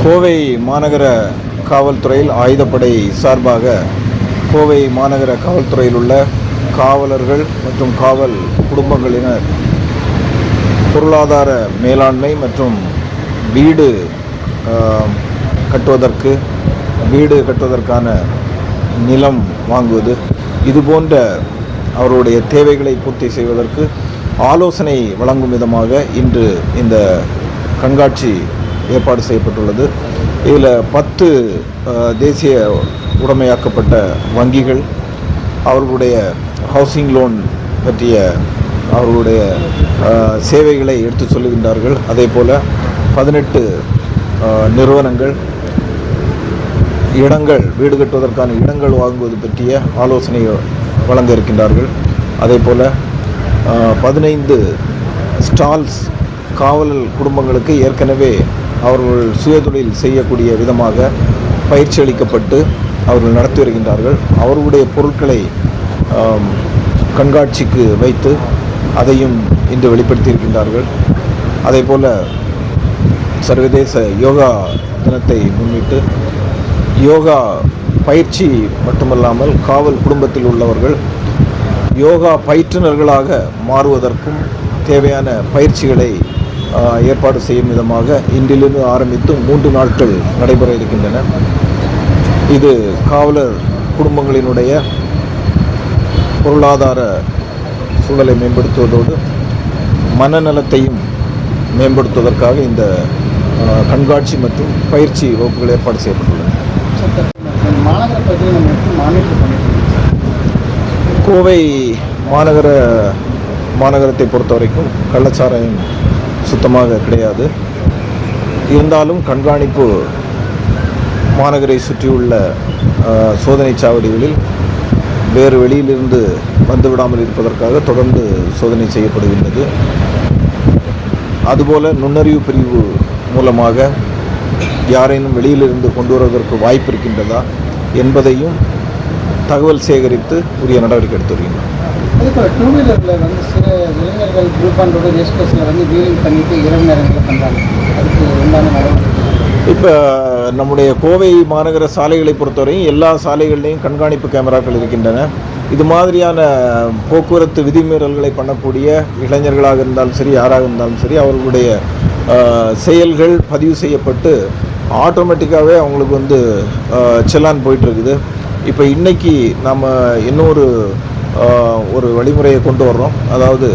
கோவை மாநகர காவல்துறையில் ஆயுதப்படை சார்பாக கோவை மாநகர காவல்துறையில் உள்ள காவலர்கள் மற்றும் காவல் குடும்பங்களினர் பொருளாதார மேலாண்மை மற்றும் வீடு கட்டுவதற்கான நிலம் வாங்குவது இதுபோன்ற அவருடைய தேவைகளை பூர்த்தி செய்வதற்கு ஆலோசனை வழங்கும் விதமாக இன்று இந்த கண்காட்சி ஏற்பாடு செய்யப்பட்டுள்ளது. இதில் 10 தேசிய உடைமையாக்கப்பட்ட வங்கிகள் அவர்களுடைய ஹவுசிங் லோன் பற்றிய அவர்களுடைய சேவைகளை எடுத்து சொல்லுகின்றார்கள். அதே போல் 18 நிறுவனங்கள் வீடு கட்டுவதற்கான இடங்கள் வாங்குவது பற்றிய ஆலோசனை வழங்க இருக்கின்றார்கள். அதே போல் 15 ஸ்டால்ஸ் காவலர் குடும்பங்களுக்கு ஏற்கனவே அவர்கள் சுயதொழில் செய்யக்கூடிய விதமாக பயிற்சி அளிக்கப்பட்டு அவர்கள் நடத்தி வருகின்றார்கள். அவர்களுடைய பொருட்களை கண்காட்சிக்கு வைத்து அதையும் இன்று வெளிப்படுத்தியிருக்கின்றார்கள். அதே போல் சர்வதேச யோகா தினத்தை முன்னிட்டு யோகா பயிற்சி மட்டுமல்லாமல் காவல் குடும்பத்தில் உள்ளவர்கள் யோகா பயிற்றுனர்களாக மாறுவதற்கும் தேவையான பயிற்சிகளை ஏற்பாடு செய்யும் விதமாக இன்றிலிருந்து ஆரம்பித்து 3 நாட்கள் நடைபெற இருக்கின்றன. இது காவலர் குடும்பங்களினுடைய பொருளாதார சூழலை மேம்படுத்துவதோடு மனநலத்தையும் மேம்படுத்துவதற்காக இந்த கண்காட்சி மற்றும் பயிற்சி வகுப்புகள் ஏற்பாடு செய்யப்பட்டுள்ளன. கோவை மாநகரத்தை பொறுத்த வரைக்கும் கள்ளச்சாராயம் சுத்தமாக கிடையாது. இருந்தாலும் கண்காணிப்பு மாநகரை சுற்றியுள்ள சோதனை சாவடிகளில் வேறு வெளியிலிருந்து வந்துவிடாமல் இருப்பதற்காக தொடர்ந்து சோதனை செய்யப்படுகின்றது. அதுபோல் நுண்ணறிவு பிரிவு மூலமாக யாரேனும் வெளியிலிருந்து கொண்டு வருவதற்கு வாய்ப்பு இருக்கின்றதா என்பதையும் தகவல் சேகரித்து உரிய நடவடிக்கை எடுத்து வருகின்றனர். அதுபோல் 2 வீலரில் சில இளைஞர்கள் குரூப் அண்டோட ரேஸ் கோர்ஸில் வீலிங் பண்ணிவிட்டு இரவு நேரங்களில் பண்ணுறாங்க. அதுக்கு உண்டான நடவடிக்கை இப்போ நம்முடைய கோவை மாநகர சாலைகளை பொறுத்தவரையும் எல்லா சாலைகள்லேயும் கண்காணிப்பு கேமராக்கள் இருக்கின்றன. இது மாதிரியான போக்குவரத்து விதிமீறல்களை பண்ணக்கூடிய இளைஞர்களாக இருந்தாலும் சரி, யாராக இருந்தாலும் சரி, அவர்களுடைய செயல்கள் பதிவு செய்யப்பட்டு ஆட்டோமேட்டிக்காகவே அவங்களுக்கு செலான் போயிட்டுருக்குது. இப்போ இன்றைக்கி நம்ம இன்னொரு வழிமுறையை கொண்டு வர்றோம். அதாவது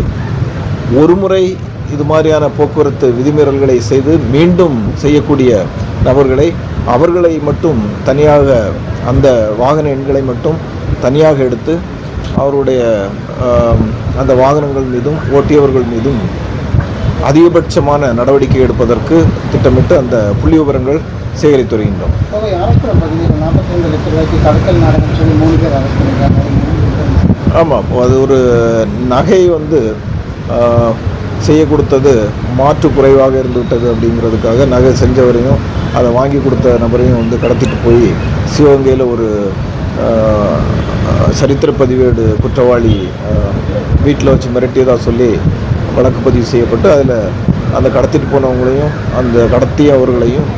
ஒரு முறை இது மாதிரியான போக்குவரத்து விதிமீறல்களை செய்து மீண்டும் செய்யக்கூடிய அவர்களை மட்டும் தனியாக அந்த வாகன எண்களை மட்டும் தனியாக எடுத்து அவருடைய அந்த வாகனங்கள் மீதும் ஓட்டியவர்கள் மீதும் அதிகபட்சமான நடவடிக்கை எடுப்பதற்கு திட்டமிட்டு அந்த புள்ளி விவரங்கள் சேகரித்து வருகின்றோம். ஆமாம், அது ஒரு நகை செய்ய கொடுத்தது மாற்று குறைவாக இருந்துவிட்டது அப்படிங்கிறதுக்காக நகை செஞ்சவரையும் அதை வாங்கி கொடுத்த நபரையும் கடத்திட்டு போய் சிவகங்கையில் ஒரு சரித்திர பதிவேடு குற்றவாளி வீட்டில் வச்சு மிரட்டியதாக சொல்லி வழக்கு பதிவு செய்யப்பட்டு அதில் அந்த கடத்திட்டு போனவங்களையும் அந்த கடத்தியவர்களையும்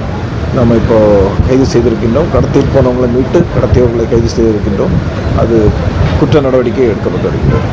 நம்ம இப்போது கைது செய்திருக்கின்றோம். கடத்திட்டு போனவங்களை மீட்டு கடத்தியவர்களை கைது செய்திருக்கின்றோம். அது குற்ற நடவடிக்கை எடுக்கப்பட்டு வருகின்றோம்.